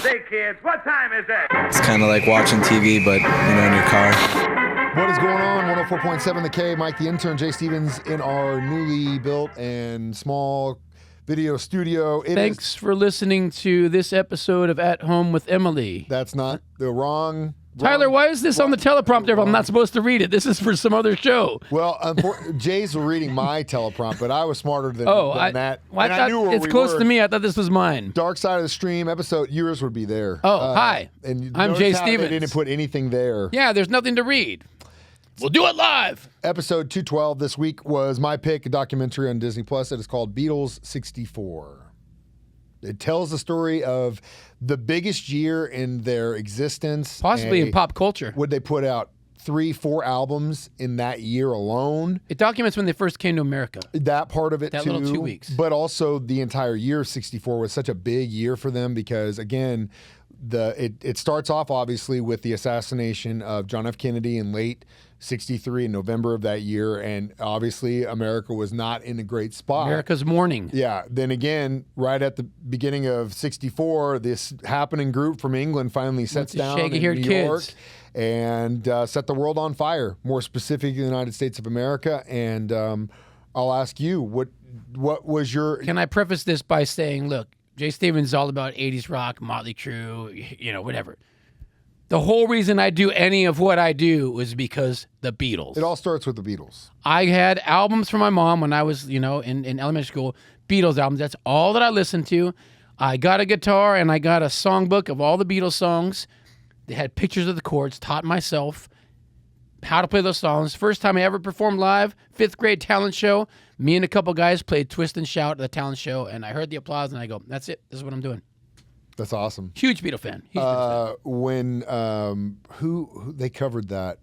Say, kids, what time is it? It's kind of like watching TV, but, in your car. What is going on? 104.7 The K. Mike the Intern, Jay Stevens in our newly built and small video studio. Thanks for listening to this episode of At Home with Emily. That's not the wrong... Tyler, why is this on the teleprompter if I'm not supposed to read it? This is for some other show. Well, Jay's reading my teleprompt, but I was smarter than that. Well, I thought it's close to me. I thought this was mine. Dark Side of the Stream episode, yours would be there. Oh, hi. And I'm Jay Stevens. They didn't put anything there. Yeah, there's nothing to read. We'll do it live. Episode 212 this week was my pick, a documentary on Disney Plus. It is called Beatles 64. It tells the story of the biggest year in their existence. Possibly in pop culture. Would they put out 3-4 albums in that year alone? It documents when they first came to America. That part of it that too. That little 2 weeks. But also the entire year of 64 was such a big year for them because, again, it starts off obviously with the assassination of John F. Kennedy in late 63 in November of that year, and obviously America was not in a great spot. America's mourning. Yeah. Then again, right at the beginning of 64, this happening group from England finally sets down in New York and set the world on fire, more specifically the United States of America. And I'll ask you, what was your... Can I preface this by saying, look, Jay Stevens is all about 80s rock, Motley Crue, whatever. The whole reason I do any of what I do was because the Beatles. It all starts with the Beatles. I had albums from my mom when I was, in elementary school, Beatles albums. That's all that I listened to. I got a guitar and I got a songbook of all the Beatles songs. They had pictures of the chords, taught myself how to play those songs. First time I ever performed live, 5th grade talent show. Me and a couple guys played Twist and Shout at the talent show, and I heard the applause and I go, that's it. This is what I'm doing. That's awesome. Huge Beatle fan. When who they covered that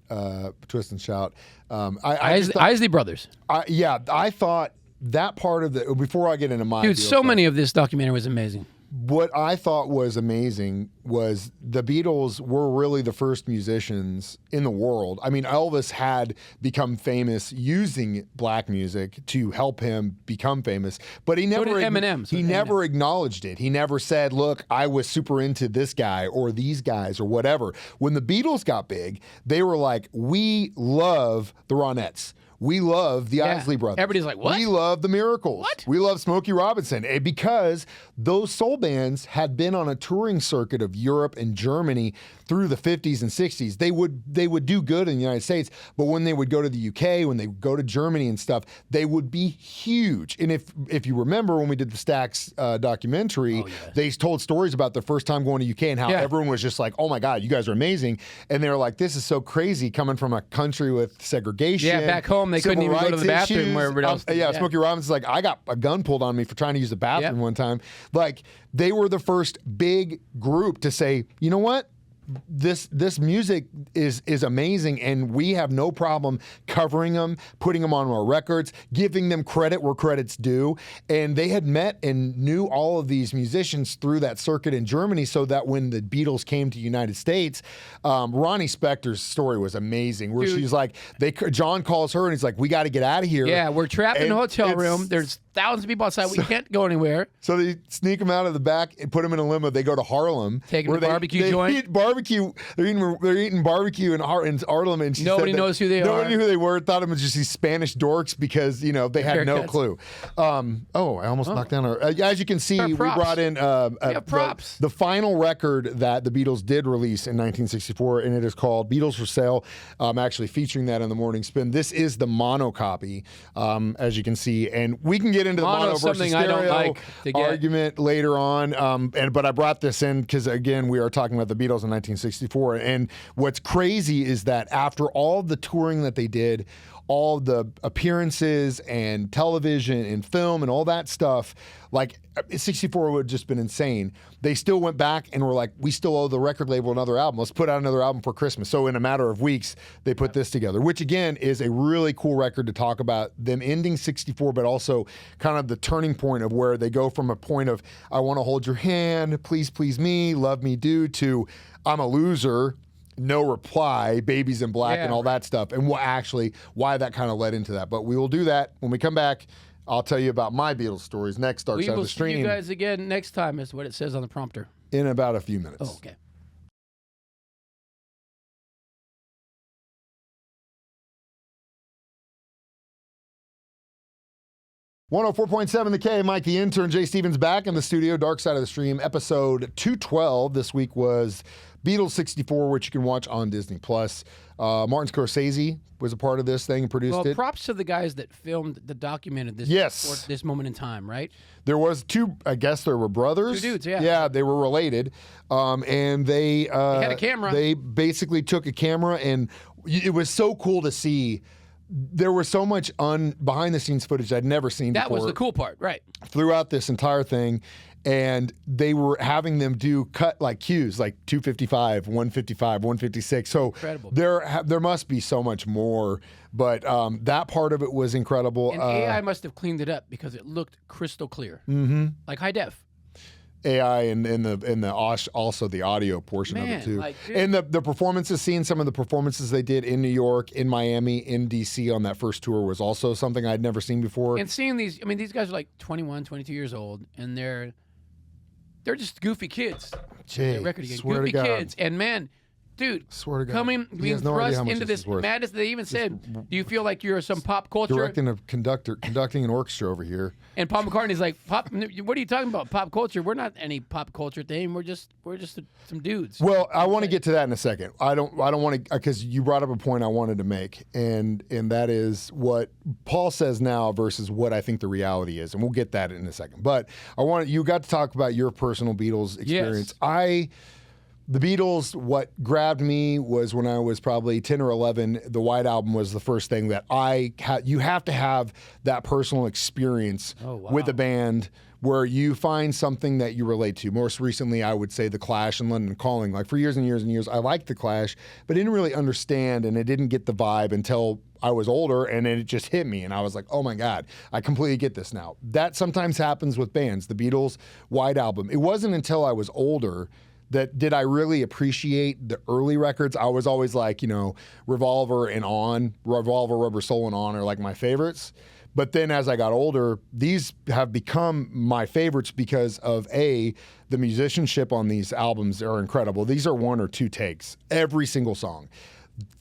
Twist and Shout? Isley Brothers. I thought that part of the before I get into my dude. So many of this documentary was amazing. What I thought was amazing was the Beatles were really the first musicians in the world. I mean, Elvis had become famous using black music to help him become famous, but he never never acknowledged it. He never said, look, I was super into this guy or these guys or whatever. When the Beatles got big, they were like, we love the Ronettes. We love the Isley Brothers. Everybody's like, what? We love the Miracles. What? We love Smokey Robinson. Because those soul bands had been on a touring circuit of Europe and Germany through the 50s and 60s. They would do good in the United States, but when they would go to the UK, when they would go to Germany and stuff, they would be huge. And if you remember when we did the Stax documentary, they told stories about the first time going to UK and how everyone was just like, oh my God, you guys are amazing. And they were like, this is so crazy coming from a country with segregation. Yeah, back home. They couldn't even go to the bathroom where everybody else did. Smokey Robinson's like, I got a gun pulled on me for trying to use the bathroom one time. Like, they were the first big group to say, you know what? This music is amazing, and we have no problem covering them, putting them on our records, giving them credit where credit's due. And they had met and knew all of these musicians through that circuit in Germany, so that when the Beatles came to the United States, Ronnie Spector's story was amazing, where she's like, John calls her and he's like, we got to get out of here. Yeah, we're trapped in a hotel room. There's thousands of people outside. We can't go anywhere. So they sneak them out of the back and put them in a limo. They go to Harlem. Take them to barbecue joint. Eat barbecue. They're eating barbecue in Harlem. And nobody knows who they are. Nobody knew who they were. Thought it was just these Spanish dorks because, they had no clue. I almost knocked down our... as you can see, we brought in props. The final record that the Beatles did release in 1964, and it is called Beatles for Sale. Actually featuring that in the Morning Spin. This is the mono copy, as you can see. And we can get into the mono versus stereo argument later on. But I brought this in because, again, we are talking about the Beatles in 1964. And what's crazy is that after all the touring that they did, all the appearances and television and film and all that stuff, like 64 would have just been insane. They still went back and were like, we still owe the record label another album. Let's put out another album for Christmas. So in a matter of weeks, they put this together, which again is a really cool record to talk about them ending 64, but also kind of the turning point of where they go from a point of, I want to hold your hand, please, please me, love me do, to I'm a loser, no reply, Babies in Black, and all that stuff, and why that kind of led into that. But we will do that when we come back. I'll tell you about my Beatles stories next. Dark Side of the Stream. We will see you guys again next time, is what it says on the prompter. in about a few minutes. Oh, okay. .7 The K, Mike the Intern, Jay Stevens back in the studio, Dark Side of the Stream, episode 212. This week was Beatles 64, which you can watch on Disney+. Martin Scorsese was a part of this thing and produced it. Props to the guys that filmed, that documented this, Yes. this moment in time, right? There was two, I guess there were brothers. Two dudes, yeah. Yeah, they were related. And they had a camera. They basically took a camera, and it was so cool to see. There was so much behind-the-scenes footage I'd never seen before. That was the cool part, right? Throughout this entire thing, and they were having them do cut like cues, like 255, 155, 156. So Incredible. there must be so much more, but that part of it was incredible. And AI must have cleaned it up because it looked crystal clear, like high def. AI and also the audio portion of it too. And the performances, seeing some of the performances they did in New York, in Miami, in DC on that first tour was also something I'd never seen before. And seeing these, I mean, these guys are like 21, 22 years old, and they're just goofy kids. Jay, record again. swear Goofy to God. kids. And man, dude, Swear to God. He being has no idea thrust how much into this this is worth. madness. They even said, do you feel like you're some pop culture? Conducting an orchestra over here. And Paul McCartney's like, what are you talking about? Pop culture? We're not any pop culture thing. We're just some dudes. Well, I want to get to that in a second. I don't want to, because you brought up a point I wanted to make, and that is what Paul says now versus what I think the reality is, and we'll get that in a second. But you got to talk about your personal Beatles experience. Yes. The Beatles, what grabbed me was when I was probably 10 or 11, the White Album was the first thing that you have to have that personal experience with a band where you find something that you relate to. Most recently, I would say The Clash and London Calling. Like for years and years and years, I liked The Clash, but didn't really understand, and I didn't get the vibe until I was older, and then it just hit me, and I was like, oh my God, I completely get this now. That sometimes happens with bands. The Beatles, White Album. It wasn't until I was older that did I really appreciate the early records. I was always like, Revolver, Rubber Soul and On are like my favorites. But then as I got older, these have become my favorites because of the musicianship on these albums are incredible. These are one or two takes, every single song.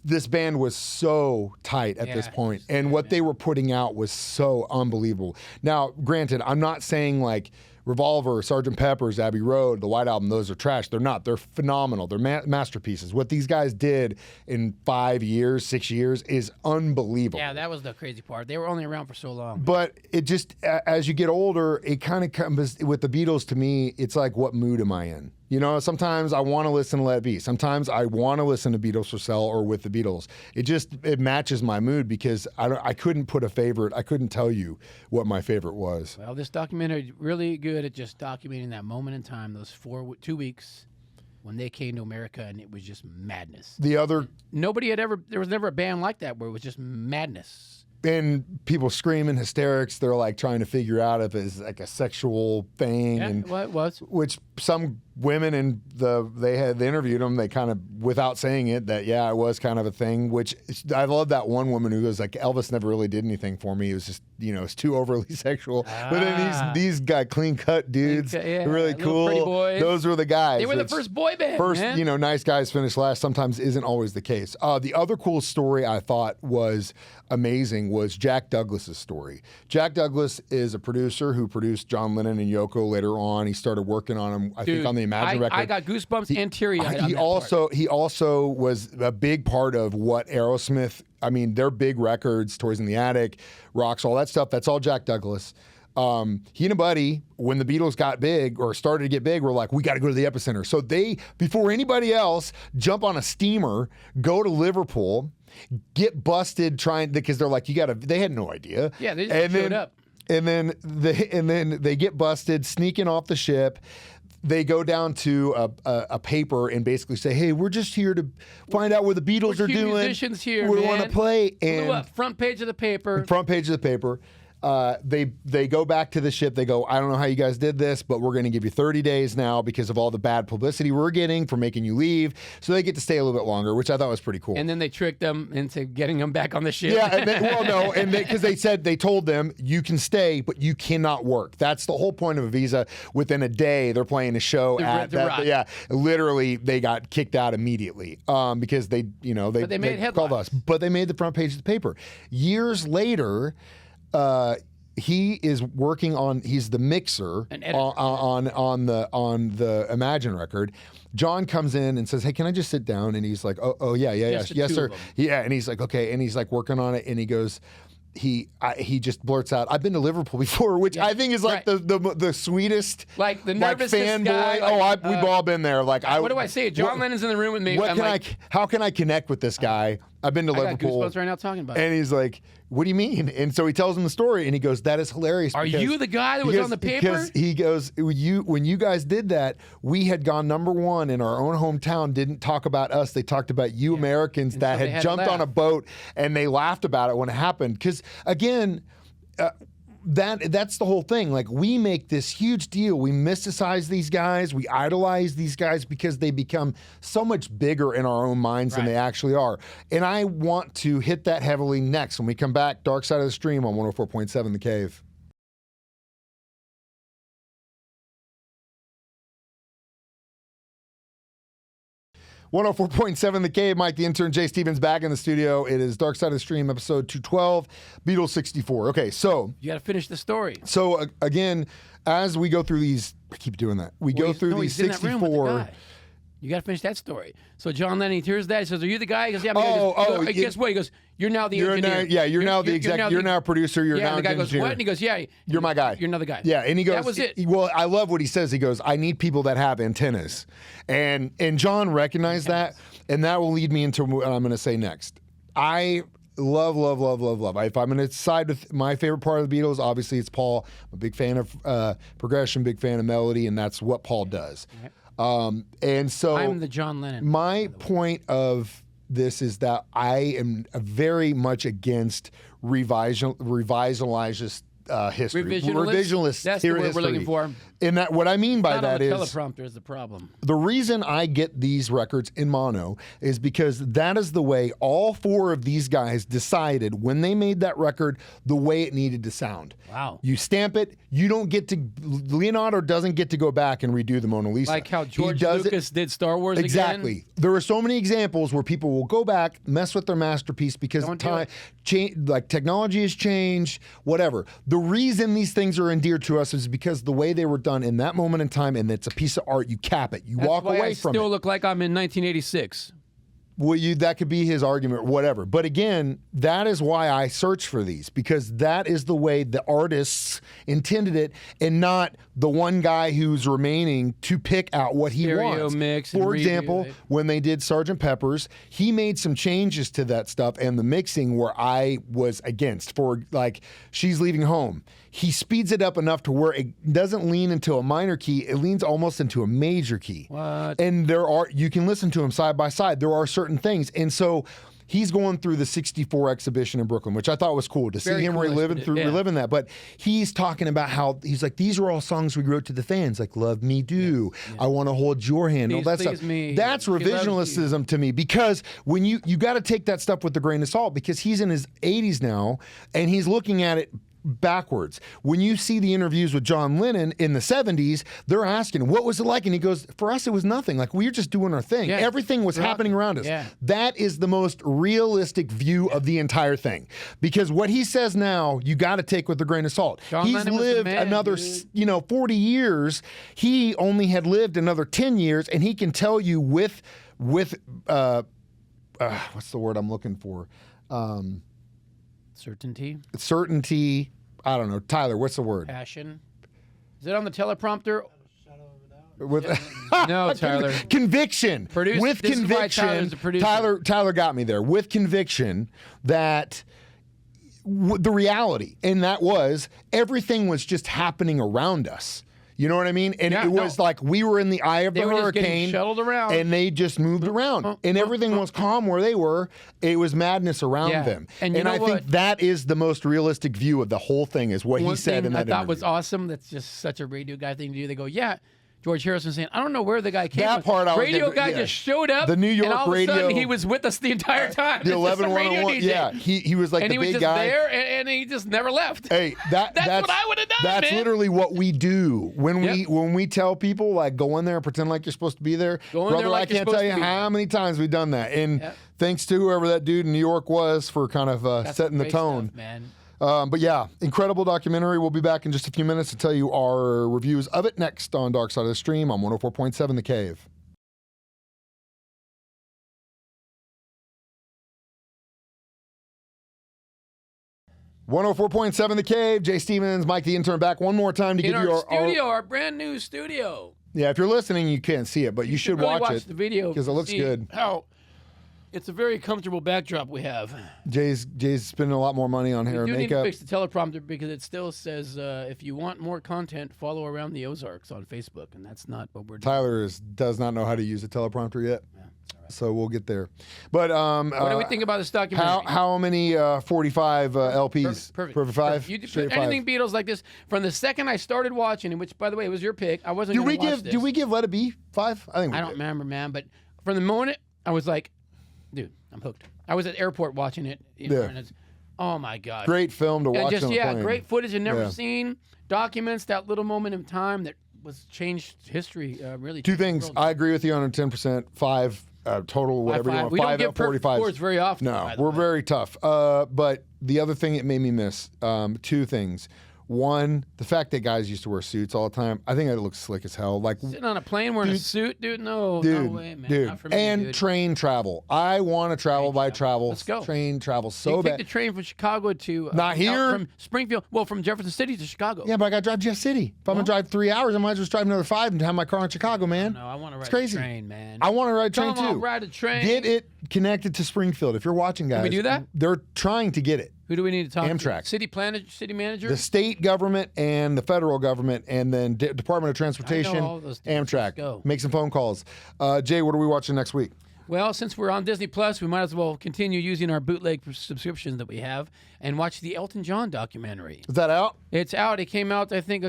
This band was so tight at this point, and what they were putting out was so unbelievable. Now, granted, I'm not saying like Revolver, Sgt. Pepper's, Abbey Road, the White Album, those are trash. They're not. They're phenomenal. They're masterpieces. What these guys did in 5 years, 6 years is unbelievable. Yeah, that was the crazy part. They were only around for so long. But it just, as you get older, it kind of comes with the Beatles. To me, it's like, what mood am I in? Sometimes I want to listen to Let It Be. Sometimes I want to listen to Beatles for Sale or with the Beatles. It matches my mood because I couldn't put a favorite. I couldn't tell you what my favorite was. Well, this documentary is really good at just documenting that moment in time, those 2 weeks when they came to America, and it was just madness. There was never a band like that where it was just madness. And people screaming, hysterics. They're like trying to figure out if it's like a sexual thing. Yeah, and well, it was. Which some women they interviewed them. They kind of, without saying it, that it was kind of a thing. Which I love that one woman who was like, Elvis never really did anything for me. It was just it's too overly sexual. But then these guys, clean cut dudes, really cool. Pretty boys. Those were the guys. They were the first boy band. Man. Nice guys finish last. Sometimes isn't always the case. The other cool story I thought was amazing was Jack Douglas's story. Jack Douglas is a producer who produced John Lennon and Yoko later on. He started working on them, I think, on the Imagine record. I got goosebumps and teary-eyed. He also was a big part of what Aerosmith. I mean, their big records, Toys in the Attic, Rocks, all that stuff. That's all Jack Douglas. He and a buddy, when the Beatles got big or started to get big, were like, we got to go to the epicenter. So they, before anybody else, jump on a steamer, go to Liverpool, get busted because they're like, they had no idea. Yeah, they just showed up. And then they get busted, sneaking off the ship. They go down to a paper and basically say, hey, we're just here to find out what the Beatles are doing. Musicians here, we man. want to play. And front page of the paper. Front page of the paper. they go back to the ship. They go, I don't know how you guys did this, but we're going to give you 30 days now because of all the bad publicity we're getting for making you leave. So they get to stay a little bit longer, which I thought was pretty cool. And then they tricked them into getting them back on the ship. Yeah, and because they told them you can stay, but you cannot work. That's the whole point of a visa. Within a day, they're playing a show at that. Rock. Yeah, literally, they got kicked out immediately because they called us, but they made the front page of the paper. Years later, he is working on. He's the mixer on the Imagine record. John comes in and says, "Hey, can I just sit down?" And he's like, "Oh yeah, yes, sir, yeah." And he's like, "Okay," and he's like working on it, and he goes. He just blurts out, "I've been to Liverpool before," which I think is like the sweetest, like the nervous fanboy. guy. We've all been there. Like, what do I say? John Lennon's in the room with me. How can I connect with this guy? I've been to Liverpool. I got goosebumps right now talking about it. And he's like, "What do you mean?" And so he tells him the story, and he goes, "That is hilarious." Are you the guy that was on the paper? Because he goes, when you guys did that, we had gone #1 in our own hometown. Didn't talk about us. They talked about you Americans that had jumped on a boat, and they laughed about it when it happened. Because again. That's the whole thing. Like, we make this huge deal. We mysticize these guys. We idolize these guys because they become so much bigger in our own minds than they actually are. And I want to hit that heavily next when we come back. Dark Side of the Stream on 104.7 The Cave. .7 The Cave. Mike the Intern, Jay Stevens back in the studio. It is Dark Side of the Stream, episode 212, Beatles 64. Okay, so you got to finish the story. So again, as we go through these, I keep doing that. We go through these 64. You got to finish that story. So John Lennon, he hears that. He says, "Are you the guy?" He goes, "Yeah." Guess what? He goes, "You're now the engineer." You're now the exec. You're now a producer. You're now the guy an engineer. goes, "What?" And he goes, "Yeah, you're my guy. You're another guy." Yeah, and he goes, "That was it." Well, I love what he says. He goes, "I need people that have antennas," and John recognized that, and that will lead me into what I'm going to say next. I love. If I'm going to side with my favorite part of the Beatles, obviously it's Paul. I'm a big fan of progression, big fan of melody, and that's what Paul does. Right. And so I'm the John Lennon. My point of this is that I am very much against revisionalized history. Revisionalist That's the word we're looking for. And that what I mean by Not that on the is teleprompter is the problem. The reason I get these records in mono is because that is the way all four of these guys decided when they made that record the way it needed to sound. Wow. You stamp it, you don't get to, Leonardo doesn't get to go back and redo the Mona Lisa. Like how George Lucas did Star Wars exactly. again. There are so many examples where people will go back, mess with their masterpiece because technology has changed, whatever. The reason these things are endeared to us is because the way they were done in that moment in time, and it's a piece of art. You cap it. You walk away from it. I still look like I'm in 1986. Well, that could be his argument, whatever. But again, that is why I search for these, because that is the way the artists intended it, and not the one guy who's remaining to pick out what he wants. Mix For example, when they did Sgt. Pepper's, he made some changes to that stuff and the mixing where I was against. For like, She's Leaving Home. He speeds it up enough to where it doesn't lean into a minor key. It leans almost into a major key. What? And you can listen to them side by side. There are certain things. And so he's going through the 64 exhibition in Brooklyn, which I thought was cool to see him reliving that. But he's talking about how he's like, these are all songs we wrote to the fans, like Love Me Do, I Want to Hold Your Hand, all that stuff. Me. That's revisionism to me, because when you got to take that stuff with a grain of salt, because he's in his 80s now and he's looking at it backwards. When you see the interviews with John Lennon in the 70s, they're asking, what was it like? And he goes, for us, it was nothing. Like, we were just doing our thing. Yeah. Everything was happening around us. Yeah. That is the most realistic view of the entire thing. Because what he says now, you got to take with a grain of salt. He's lived another, 40 years. He only had lived another 10 years, and he can tell you with what's the word I'm looking for? Certainty. I don't know. Tyler, what's the word? Passion. Is it on the teleprompter? No, Tyler. Conviction. With conviction. Tyler got me there. With conviction that the reality, and that was everything was just happening around us. You know what I mean? And Yeah, it was like we were in the eye of the They were just getting hurricane. shuttled around. And they just moved around. And everything was calm where they were. It was madness around Yeah. them. And you know I think what? that is the most realistic view of the whole thing, is what he One said thing in that I thought was interview. awesome. That's just such a radio guy thing to do. They go, yeah. George Harrison saying, I don't know where the guy came That from. part I was radio gonna- guy yeah. just showed up. The New York and all of a radio- sudden he was with us the entire time. The It's just a radio 11-101. DJ. Yeah, he was like and the he was big just guy. there, and he just never left. Hey, that's what I would've done, That's man. literally what we do when Yep. we tell people, like, go in there and pretend like you're supposed to be there. Go in Brother, there like I you're can't tell supposed you to be how many times we've done that. And Yep. thanks to whoever that dude in New York was for kind of That's setting the great tone. stuff, man. But yeah, incredible documentary. We'll be back in just a few minutes to tell you our reviews of it next on Dark Side of the Stream on 104.7 The Cave. .7 The Cave. Jay Stevens, Mike the Intern, back one more time to In give you our studio, our brand new studio. Yeah, if you're listening, you can't see it, but you should really watch it the video because it looks see good. How it's a very comfortable backdrop we have. Jay's spending a lot more money on hair We and do need to makeup. fix the teleprompter because it still says if you want more content, follow Around the Ozarks on Facebook, and that's not what we're doing. Tyler does not know how to use a teleprompter yet, so we'll get there. But What do we think about this documentary? how many 45 LPs? Perfect. 45. You Straight anything five. Beatles like this from the second I started watching, and which by the way was your pick. I wasn't. Do gonna we watch give? this. Do we give Let It Be 5? I think we I don't did. remember, man. But from the moment I was like, dude, I'm hooked. I was at the airport watching it. Yeah. And it's, oh my god. Great film to And watch just on a plane. great footage I've never Yeah. seen. Documents that little moment in time that was changed history. Really. Two changed the things. world. I agree with you on 10%. 5 total, whatever you Five. want. We don't 5 give out perfect 45s. scores very often. No, by the we're way. very tough. But the other thing it made me miss, two things. One, the fact that guys used to wear suits all the time. I think it looks slick as hell. Like, Sitting on a plane wearing a suit, dude. No, dude, no way, man. dude. Not for me, And dude. train travel. I want to travel by travel. Let's go. Train travel You so can take bad. the train from Chicago to Not here. from Springfield. Well, from Jefferson City to Chicago. Yeah, but I got to drive Jeff City. If I'm going to drive 3 hours, I might just drive another 5 and have my car in Chicago, man. No, I want to ride It's crazy. a train, man. I want to ride a Tell train them I'll too. ride a train. Get it connected to Springfield. If you're watching, guys. we do that? They're trying to get it. Who do we need to talk Amtrak. to? City manager? The state government and the federal government, and then Department of Transportation, all those dudes. Amtrak. Let's go. Make some phone calls. Jay, what are we watching next week? Well, since we're on Disney Plus, we might as well continue using our bootleg subscriptions that we have and watch the Elton John documentary. Is that out? It's out. It came out, I think,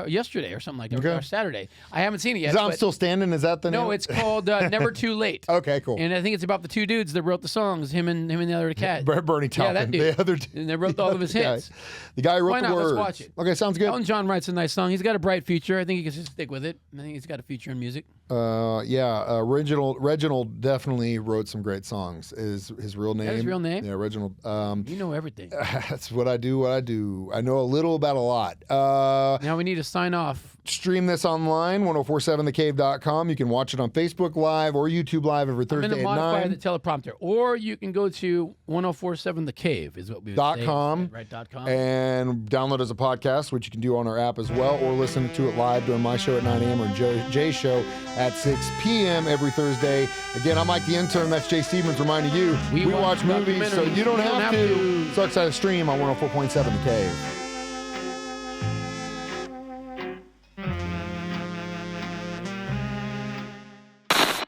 yesterday or something like that, Okay. or Saturday. I haven't seen it yet. Is that I'm but- Still Standing? Is that the name? No, it's called Never Too Late. Okay, cool. And I think it's about the two dudes that wrote the songs, him and the other cat. Bernie Taupin. Yeah, that dude. The other dude. And they wrote the all of other his guy. hits. The guy who wrote Why the not? Let's words. watch it. Okay, sounds good. Elton John writes a nice song. He's got a bright future. I think he can just stick with it. I think he's got a future in music. Reginald definitely wrote some great songs. Is his real name? his real name? Yeah, Reginald. You know everything. That's what I do. I know a little about a lot. Now we need to sign off. Stream this online, 1047thecave.com. You can watch it on Facebook Live or YouTube Live every I'm going Thursday to at modify 9. the teleprompter. Or you can go to 1047 The Cave is what we would say. .com. Right, .com. And download as a podcast, which you can do on our app as well, or listen to it live during my show at 9 a.m. or Jay's show at 6 p.m. every Thursday. Again, I'm Mike the Intern. That's Jay Stevens reminding you, We we watch watch movies, so documentaries. you don't have to. Dark Side of the Stream on 104.7 The Cave.